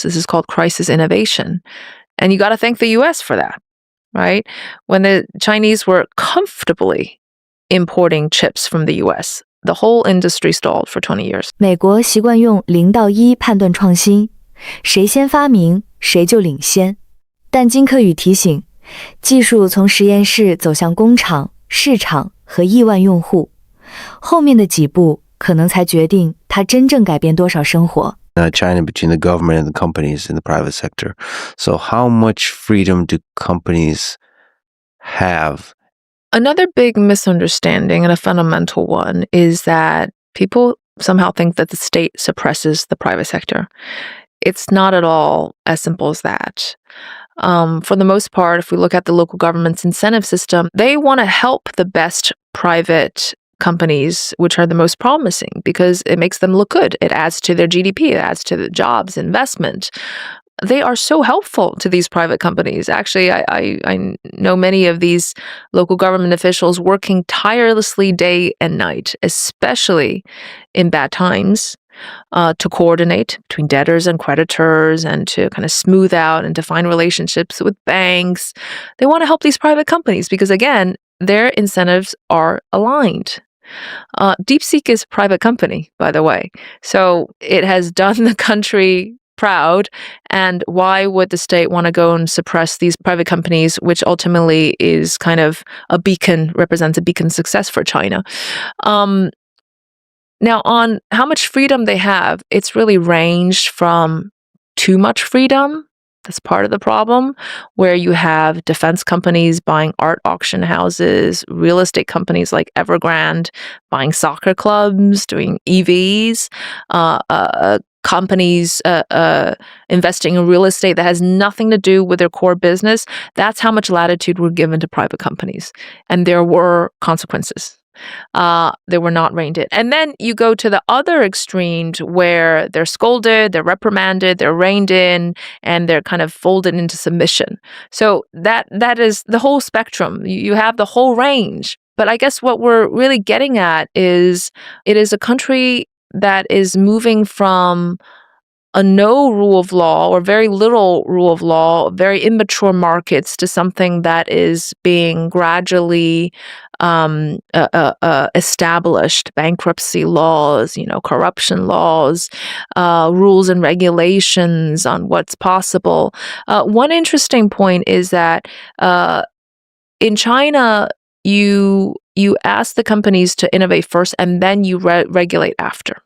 This is called crisis innovation. And you got to thank the US for that, right? When the Chinese were comfortably importing chips from the US, the whole industry stalled for 20 years. 美国习惯用0到1判断创新，谁先发明，谁就领先。但金刻羽提醒，技术从实验室走向工厂、市场和亿万用户，后面的几步可能才决定它真正改变多少生活。China between the government and the companies in the private sector. So how much freedom do companies have? Another big misunderstanding, and a fundamental one, is that people somehow think that the state suppresses the private sector. It's not at all as simple as that. For the most part, if we look at the local government's incentive system, they want to help the best private companies, which are the most promising, because it makes them look good. It adds to their GDP, it adds to the jobs, investment. They are so helpful to these private companies. Actually, I know many of these local government officials working tirelessly day and night, especially in bad times, to coordinate between debtors and creditors and to kind of smooth out and define relationships with banks. They want to help these private companies because, again, their incentives are aligned. DeepSeek is a private company, by the way. So it has done the country proud. And why would the state want to go and suppress these private companies, which ultimately is kind of represents a beacon success for China? Now, on how much freedom they have, it's really ranged from too much freedom. That's part of the problem, where you have defense companies buying art auction houses, real estate companies like Evergrande buying soccer clubs, doing EVs, companies investing in real estate that has nothing to do with their core business. That's how much latitude were given to private companies. And there were consequences. They were not reined in. And then you go to the other extreme where they're scolded, they're reprimanded, they're reined in, and they're kind of folded into submission. So that is the whole spectrum. You have the whole range. But I guess what we're really getting at is it is a country that is moving from a no rule of law or very little rule of law, very immature markets, to something that is being gradually established. Bankruptcy laws, corruption laws, rules and regulations on what's possible. One interesting point is that in China, you ask the companies to innovate first and then you regulate after.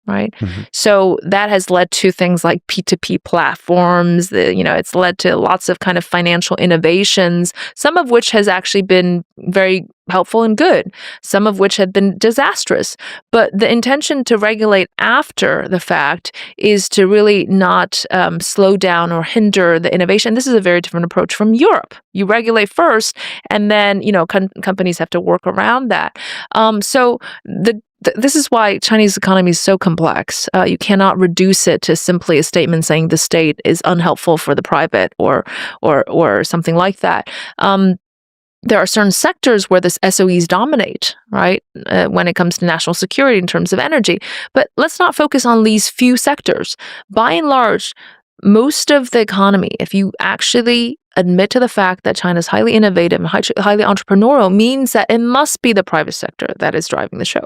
Right. Mm-hmm. So that has led to things like P2P platforms. It's led to lots of kind of financial innovations, some of which has actually been very helpful and good, some of which have been disastrous. But the intention to regulate after the fact is to really not slow down or hinder the innovation. This is a very different approach from Europe. You regulate first, and then companies have to work around that. This is why Chinese economy is so complex. You cannot reduce it to simply a statement saying the state is unhelpful for the private or something like that. There are certain sectors where this SOEs dominate, right? When it comes to national security in terms of energy. But let's not focus on these few sectors. By and large, most of the economy, if you actually admit to the fact that China is highly innovative and highly entrepreneurial, means that it must be the private sector that is driving the show.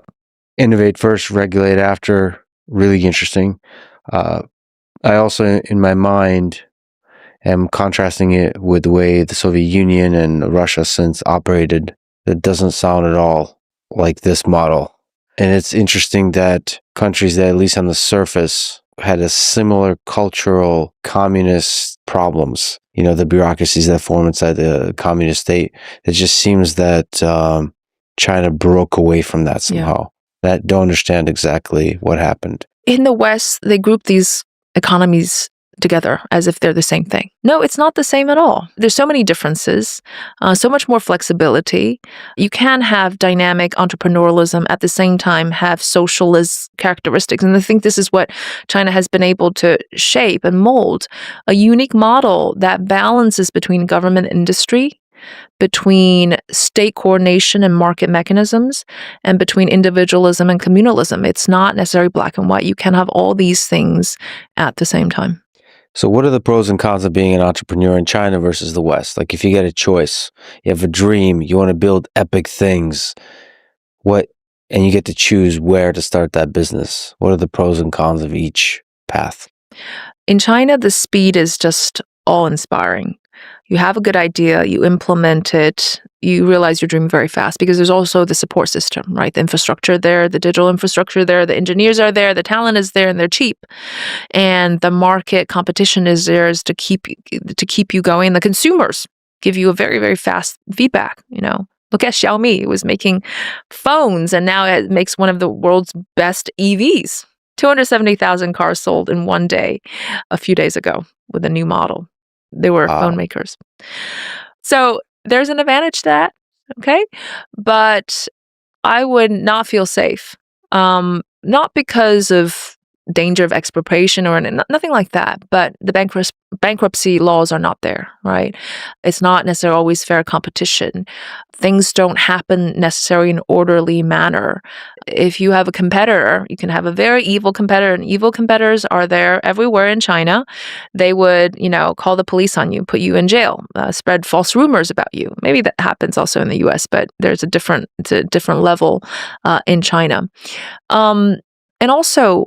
Innovate first, regulate after. Really interesting. I also, in my mind, am contrasting it with the way the Soviet Union and Russia since operated. It doesn't sound at all like this model. And it's interesting that countries that, at least on the surface, had a similar cultural communist problems, the bureaucracies that form inside the communist state, it just seems that China broke away from that somehow. Yeah. That don't understand exactly what happened. In the West, they group these economies together as if they're the same thing. No, it's not the same at all. There's so many differences, so much more flexibility. You can have dynamic entrepreneurialism at the same time have socialist characteristics. And I think this is what China has been able to shape and mold, a unique model that balances between government and industry, between state coordination and market mechanisms, and between individualism and communalism. It's not necessarily black and white. You can have all these things at the same time. So what are the pros and cons of being an entrepreneur in China versus the West? Like if you get a choice, you have a dream, you want to build epic things, and you get to choose where to start that business. What are the pros and cons of each path? In China, the speed is just awe-inspiring. You have a good idea, you implement it, you realize you're dreaming very fast because there's also the support system, right? The infrastructure there, the digital infrastructure there, the engineers are there, the talent is there, and they're cheap. And the market competition is there to keep you going. The consumers give you a very, very fast feedback, Look at Xiaomi. It was making phones, and now it makes one of the world's best EVs. 270,000 cars sold in one day a few days ago with a new model. They were phone makers. So there's an advantage to that, okay? But I would not feel safe. Not because of danger of expropriation or nothing like that, but the bankruptcy laws are not there, right? It's not necessarily always fair competition. Things don't happen necessarily in an orderly manner. If you have a competitor, you can have a very evil competitor, and evil competitors are there everywhere in China. They would, call the police on you, put you in jail, spread false rumors about you. Maybe that happens also in the US, but it's a different level in China. And also,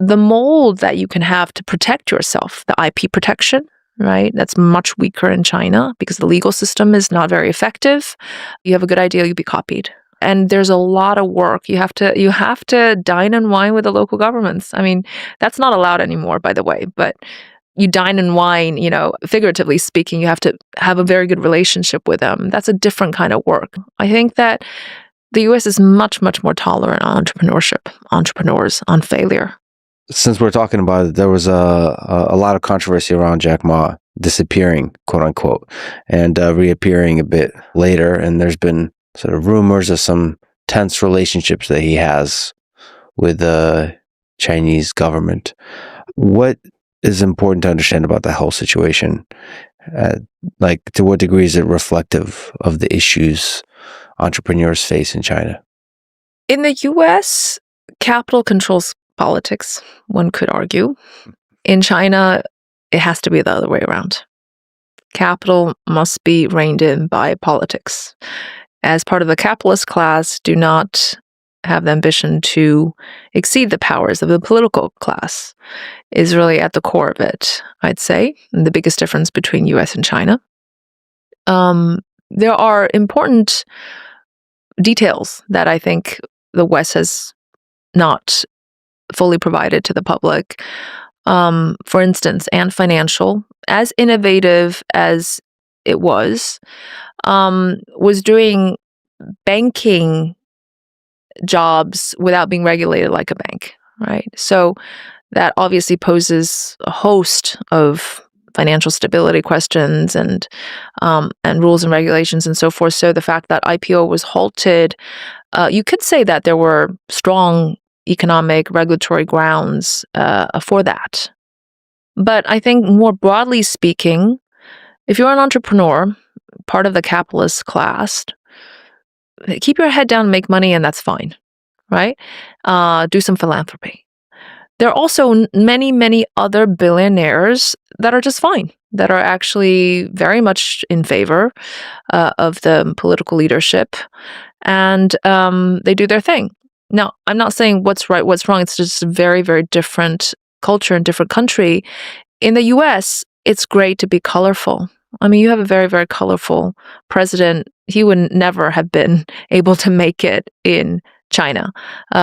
the mold that you can have to protect yourself, the IP protection, right? That's much weaker in China because the legal system is not very effective. You have a good idea, you'll be copied. And there's a lot of work. You have to dine and wine with the local governments. I mean, that's not allowed anymore, by the way, but you dine and wine, figuratively speaking, you have to have a very good relationship with them. That's a different kind of work. I think that the US is much, much more tolerant on entrepreneurs, on failure. Since we're talking about it, there was a lot of controversy around Jack Ma disappearing, quote unquote, and reappearing a bit later. And there's been sort of rumors of some tense relationships that he has with the Chinese government. What is important to understand about that whole situation? To what degree is it reflective of the issues entrepreneurs face in China? In the US, capital controls politics, one could argue. In China, it has to be the other way around. Capital must be reined in by politics. As part of the capitalist class, do not have the ambition to exceed the powers of the political class is really at the core of it, I'd say, and the biggest difference between US and China. There are important details that I think the West has not fully provided to the public. For instance, and financial, as innovative as it was doing banking jobs without being regulated like a bank, right? So that obviously poses a host of financial stability questions and rules and regulations and so forth. So the fact that IPO was halted, you could say that there were strong economic regulatory grounds for that. But I think more broadly speaking, if you're an entrepreneur, part of the capitalist class, keep your head down and make money, and that's fine, right? Do some philanthropy. There are also many, many other billionaires that are just fine, that are actually very much in favor of the political leadership, and they do their thing. Now, I'm not saying what's right, what's wrong. It's just a very, very different culture and different country. In the US, it's great to be colorful. I mean, you have a very, very colorful president. He would never have been able to make it in China.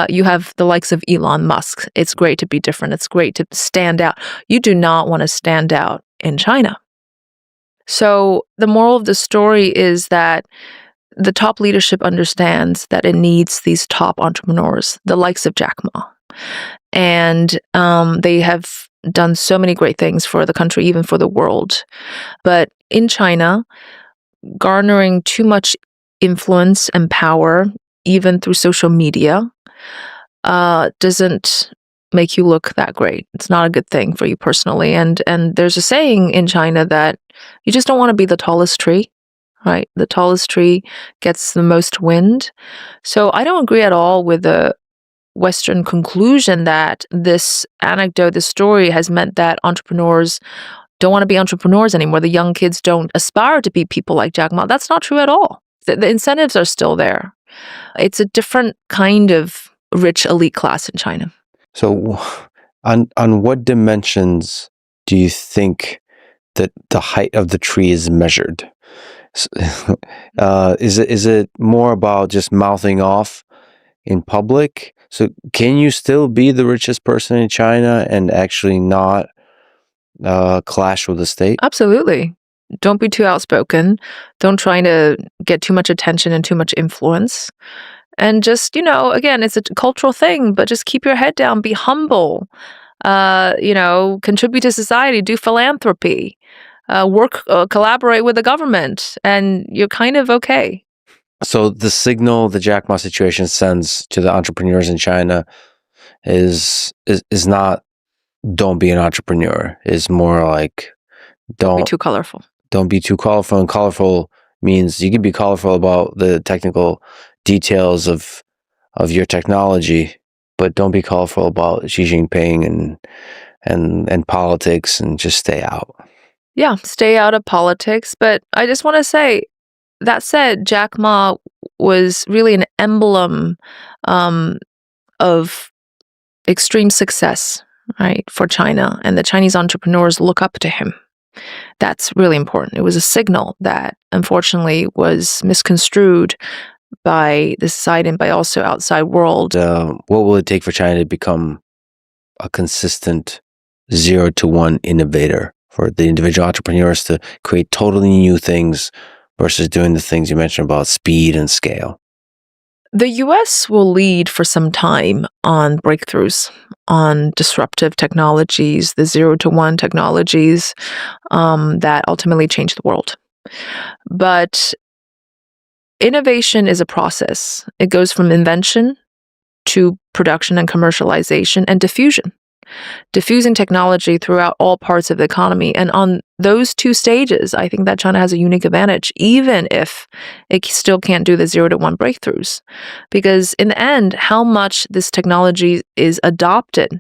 You have the likes of Elon Musk. It's great to be different. It's great to stand out. You do not want to stand out in China. So the moral of the story is that the top leadership understands that it needs these top entrepreneurs, the likes of Jack Ma. And they have done so many great things for the country, even for the world. But in China, garnering too much influence and power, even through social media, doesn't make you look that great. It's not a good thing for you personally. And there's a saying in China that you just don't want to be the tallest tree. Right? The tallest tree gets the most wind. So I don't agree at all with the Western conclusion that this anecdote, this story has meant that entrepreneurs don't want to be entrepreneurs anymore. The young kids don't aspire to be people like Jack Ma. That's not true at all. The incentives are still there. It's a different kind of rich elite class in China. So on what dimensions do you think that the height of the tree is measured? Is it more about just mouthing off in public? So can you still be the richest person in China and actually not clash with the state? Absolutely. Don't be too outspoken. Don't try to get too much attention and too much influence. And just, again, it's a cultural thing, but just keep your head down, be humble, contribute to society, do philanthropy, collaborate with the government, and you're kind of okay. So the signal the Jack Ma situation sends to the entrepreneurs in China is not don't be an entrepreneur. It's more like Don't be too colorful. Don't be too colorful. And colorful means you can be colorful about the technical details of your technology, but don't be colorful about Xi Jinping and politics, and just stay out. Yeah, stay out of politics. But I just want to say, that said, Jack Ma was really an emblem of extreme success, right, for China, and the Chinese entrepreneurs look up to him. That's really important. It was a signal that, unfortunately, was misconstrued by the society and by also outside world. What will it take for China to become a consistent 0 to 1 innovator, for the individual entrepreneurs to create totally new things versus doing the things you mentioned about speed and scale? The US will lead for some time on breakthroughs, on disruptive technologies, the 0 to 1 technologies that ultimately change the world. But innovation is a process. It goes from invention to production and commercialization and diffusion. Diffusing technology throughout all parts of the economy. And on those two stages, I think that China has a unique advantage, even if it still can't do the 0 to 1 breakthroughs. Because in the end, how much this technology is adopted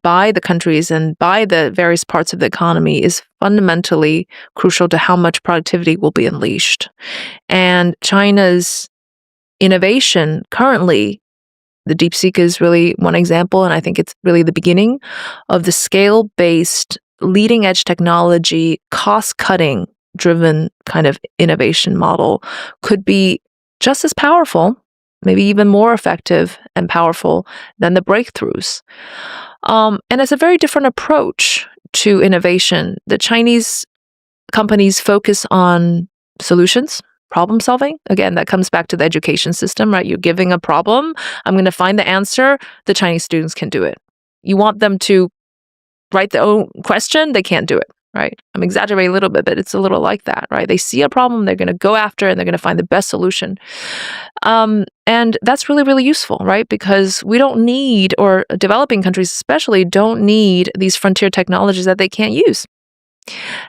by the countries and by the various parts of the economy is fundamentally crucial to how much productivity will be unleashed. And China's innovation currently, the DeepSeek is really one example, and I think it's really the beginning of the scale-based, leading-edge technology, cost-cutting driven kind of innovation model could be just as powerful, maybe even more effective and powerful than the breakthroughs. And it's a very different approach to innovation. The Chinese companies focus on solutions, problem solving. Again, that comes back to the education system, right? You're giving a problem. I'm going to find the answer. The Chinese students can do it. You want them to write their own question. They can't do it, right? I'm exaggerating a little bit, but it's a little like that, right? They see a problem, they're going to go after it, and they're going to find the best solution. And that's really, really useful, right? Because we don't need, or developing countries especially, don't need these frontier technologies that they can't use.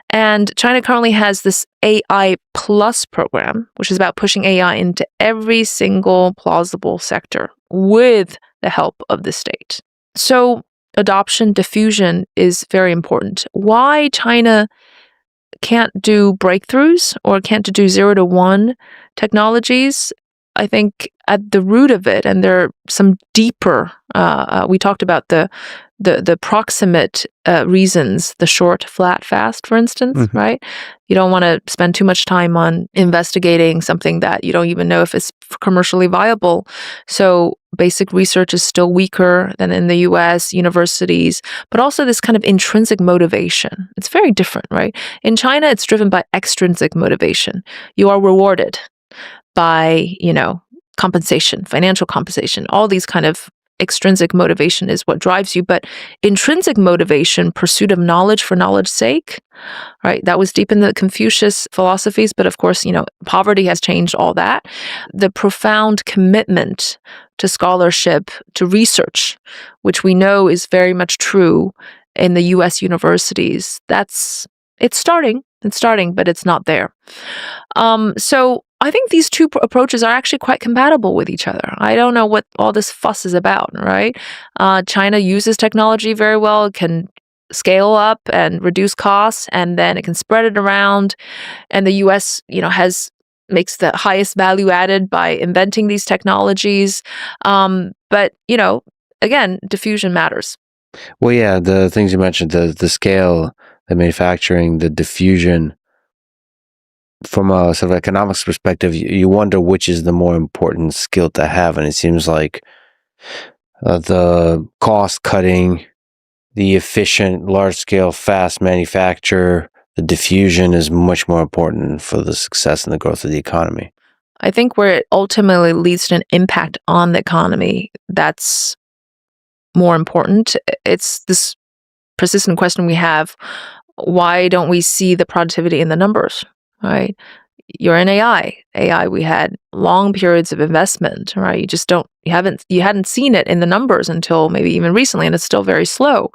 And China currently has this AI Plus program, which is about pushing AI into every single plausible sector with the help of the state. So adoption, diffusion is very important. Why China can't do breakthroughs or can't do 0 to 1 technologies, I think at the root of it, and there are some deeper, we talked about the proximate reasons, the short, flat, fast, for instance, right? You don't want to spend too much time on investigating something that you don't even know if it's commercially viable. So basic research is still weaker than in the US, universities, but also this kind of intrinsic motivation. It's very different, right? In China, it's driven by extrinsic motivation. You are rewarded by, compensation, financial compensation, all these kind of extrinsic motivation is what drives you. But intrinsic motivation, pursuit of knowledge for knowledge's sake, right? That was deep in the Confucius philosophies. But of course, poverty has changed all that. The profound commitment to scholarship, to research, which we know is very much true in the US universities. It's starting, but it's not there. So I think these two approaches are actually quite compatible with each other. I don't know what all this fuss is about, right? China uses technology very well, it can scale up and reduce costs, and then it can spread it around. And the US, makes the highest value added by inventing these technologies. But, again, diffusion matters. Well, yeah, the things you mentioned, the scale, the manufacturing, the diffusion. From a sort of economics perspective, you wonder which is the more important skill to have, and it seems like the cost cutting, the efficient, large-scale, fast manufacture, the diffusion is much more important for the success and the growth of the economy. I think where it ultimately leads to an impact on the economy, that's more important. It's this persistent question we have, why don't we see the productivity in the numbers, right? You're in AI. AI, we had long periods of investment, right? You hadn't seen it in the numbers until maybe even recently, and it's still very slow.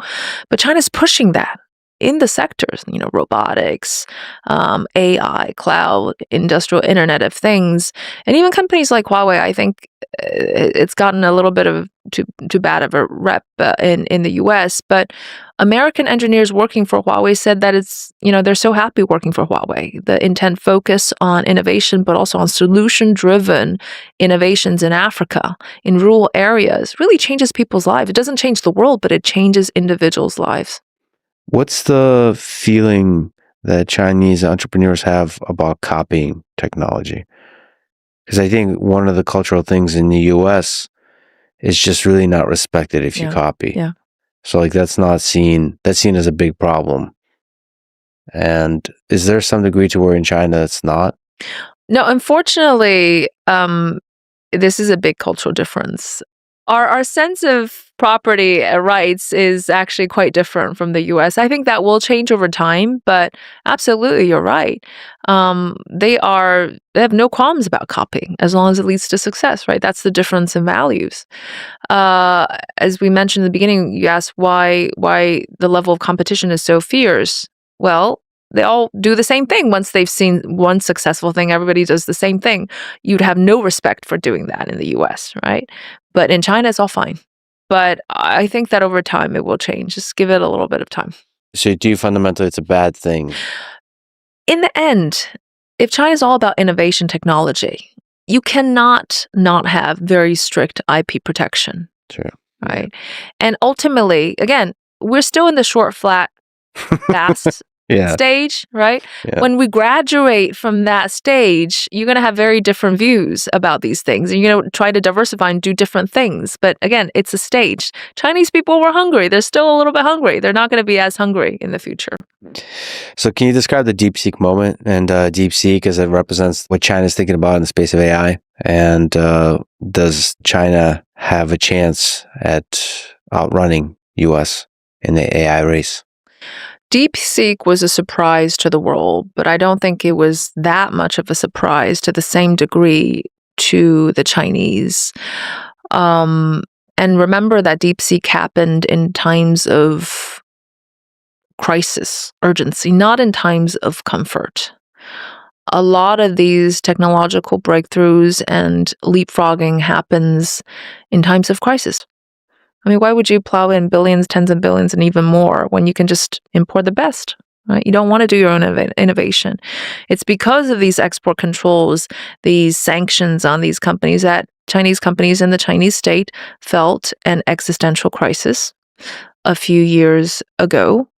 But China's pushing that in the sectors, robotics, AI, cloud, industrial Internet of Things, and even companies like Huawei. I think it's gotten a little bit of too bad of a rep in the US, but American engineers working for Huawei said that it's, they're so happy working for Huawei. The intent focus on innovation, but also on solution-driven innovations in Africa, in rural areas, really changes people's lives. It doesn't change the world, but it changes individuals' lives. What's the feeling that Chinese entrepreneurs have about copying technology? Because I think one of the cultural things in the US is just really not respected if you copy. Yeah. So that's seen as a big problem. And is there some degree to where in China it's not? No, unfortunately, this is a big cultural difference. Our sense of property rights is actually quite different from the US. I think that will change over time, but absolutely, you're right. They have no qualms about copying as long as it leads to success, right? That's the difference in values. As we mentioned in the beginning, you asked why the level of competition is so fierce. Well, they all do the same thing. Once they've seen one successful thing, everybody does the same thing. You'd have no respect for doing that in the US, right? But in China, it's all fine. But I think that over time, it will change. Just give it a little bit of time. So do you fundamentally it's a bad thing? In the end, if China's all about innovation technology, you cannot not have very strict IP protection. True. Right? And ultimately, again, we're still in the short, flat, fast stage, right? Yeah. When we graduate from that stage, you're going to have very different views about these things. And you're going to try to diversify and do different things. But again, it's a stage. Chinese people were hungry. They're still a little bit hungry. They're not going to be as hungry in the future. So can you describe the DeepSeek moment and DeepSeek as it represents what China's thinking about in the space of AI? And does China have a chance at outrunning US in the AI race? DeepSeek was a surprise to the world, but I don't think it was that much of a surprise to the same degree to the Chinese. And remember that DeepSeek happened in times of crisis, urgency, not in times of comfort. A lot of these technological breakthroughs and leapfrogging happens in times of crisis. I mean, why would you plow in billions, tens of billions, and even more when you can just import the best, right? You don't want to do your own innovation. It's because of these export controls, these sanctions on these companies, that Chinese companies and the Chinese state felt an existential crisis a few years ago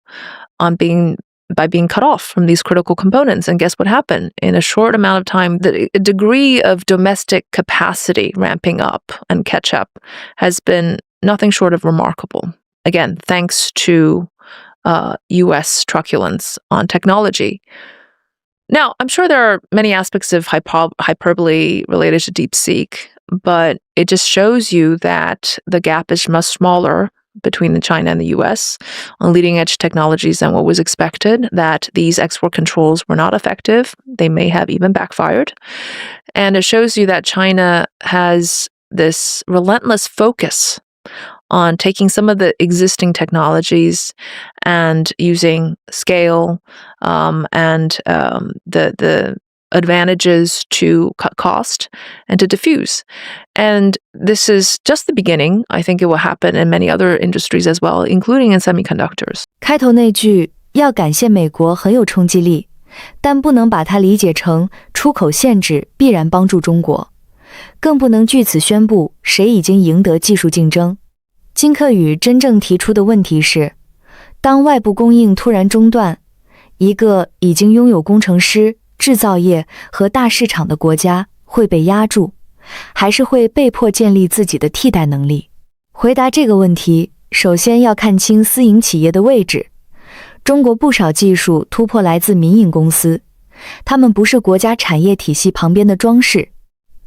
by being cut off from these critical components. And guess what happened? In a short amount of time, the degree of domestic capacity ramping up and catch up has been nothing short of remarkable. Again, thanks to U.S. truculence on technology. Now, I'm sure there are many aspects of hyperbole related to DeepSeek, but it just shows you that the gap is much smaller between China and the U.S. on leading-edge technologies than what was expected, that these export controls were not effective. They may have even backfired. And it shows you that China has this relentless focus on taking some of the existing technologies and using scale and the advantages to cut cost and to diffuse. And this is just the beginning. I think it will happen in many other industries as well, including in semiconductors. 开头那句要感谢美国很有冲击力，但不能把它理解成出口限制必然帮助中国，更不能据此宣布谁已经赢得技术竞争。金刻羽真正提出的问题是，当外部供应突然中断，一个已经拥有工程师、制造业和大市场的国家会被压住，还是会被迫建立自己的替代能力？回答这个问题，首先要看清私营企业的位置。中国不少技术突破来自民营公司，他们不是国家产业体系旁边的装饰。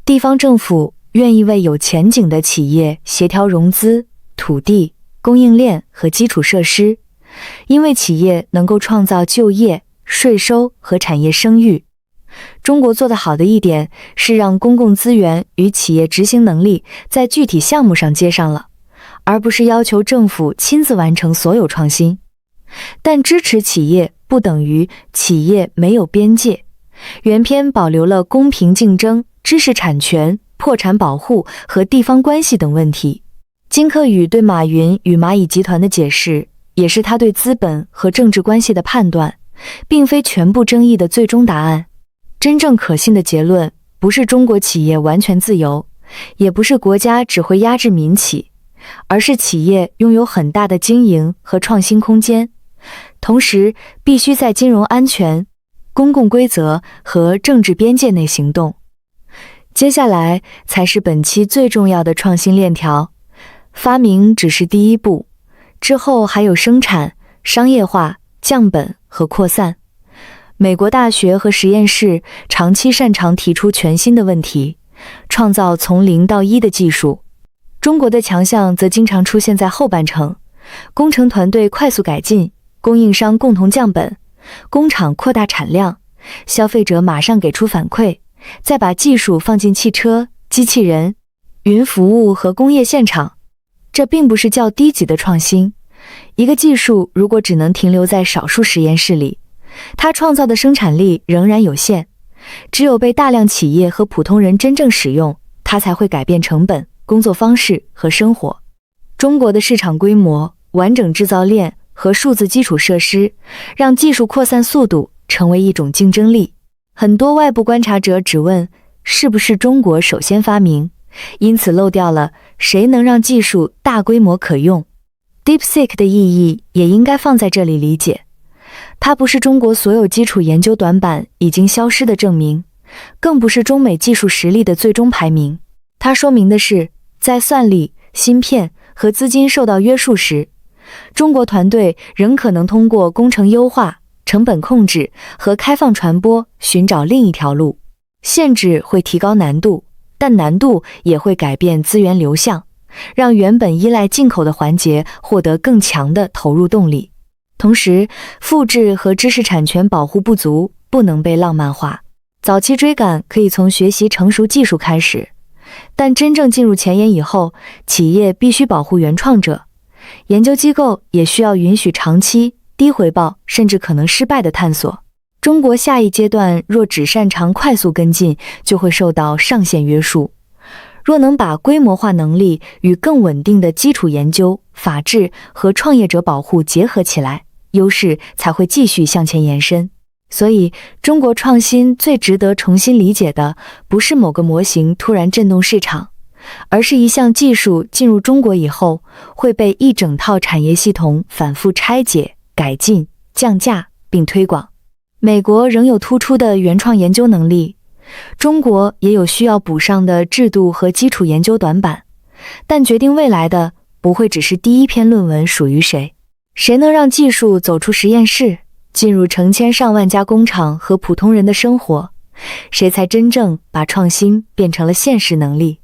地方政府愿意为有前景的企业协调融资、土地、供应链和基础设施，因为企业能够创造就业、税收和产业声誉。中国做得好的一点是让公共资源与企业执行能力在具体项目上接上了，而不是要求政府亲自完成所有创新。但支持企业不等于企业没有边界。原篇保留了公平竞争、知识产权、破产保护和地方关系等问题。金刻羽对马云与蚂蚁集团的解释，也是他对资本和政治关系的判断，并非全部争议的最终答案。真正可信的结论，不是中国企业完全自由，也不是国家只会压制民企，而是企业拥有很大的经营和创新空间，同时必须在金融安全、公共规则和政治边界内行动。接下来才是本期最重要的创新链条，发明只是第一步，之后还有生产、商业化、降本和扩散。美国大学和实验室长期擅长提出全新的问题，创造从0到1的技术。中国的强项则经常出现在后半程，工程团队快速改进，供应商共同降本，工厂扩大产量，消费者马上给出反馈，再把技术放进汽车、机器人、云服务和工业现场。这并不是较低级的创新。一个技术如果只能停留在少数实验室里，它创造的生产力仍然有限。只有被大量企业和普通人真正使用，它才会改变成本、工作方式和生活。中国的市场规模、完整制造链和数字基础设施，让技术扩散速度成为一种竞争力。很多外部观察者只问是不是中国首先发明，因此漏掉了谁能让技术大规模可用。DeepSeek 的意义也应该放在这里理解，它不是中国所有基础研究短板已经消失的证明，更不是中美技术实力的最终排名。它说明的是，在算力、芯片和资金受到约束时，中国团队仍可能通过工程优化、成本控制和开放传播寻找另一条路。限制会提高难度，但难度也会改变资源流向，让原本依赖进口的环节获得更强的投入动力。同时，复制和知识产权保护不足，不能被浪漫化。早期追赶可以从学习成熟技术开始，但真正进入前沿以后，企业必须保护原创者。研究机构也需要允许长期、低回报甚至可能失败的探索。中国下一阶段若只擅长快速跟进，就会受到上限约束。若能把规模化能力与更稳定的基础研究、法治和创业者保护结合起来，优势才会继续向前延伸。所以，中国创新最值得重新理解的，不是某个模型突然震动市场，而是一项技术进入中国以后，会被一整套产业系统反复拆解、改进、降价并推广。美国仍有突出的原创研究能力，中国也有需要补上的制度和基础研究短板，但决定未来的不会只是第一篇论文属于谁。谁能让技术走出实验室，进入成千上万家工厂和普通人的生活，谁才真正把创新变成了现实能力。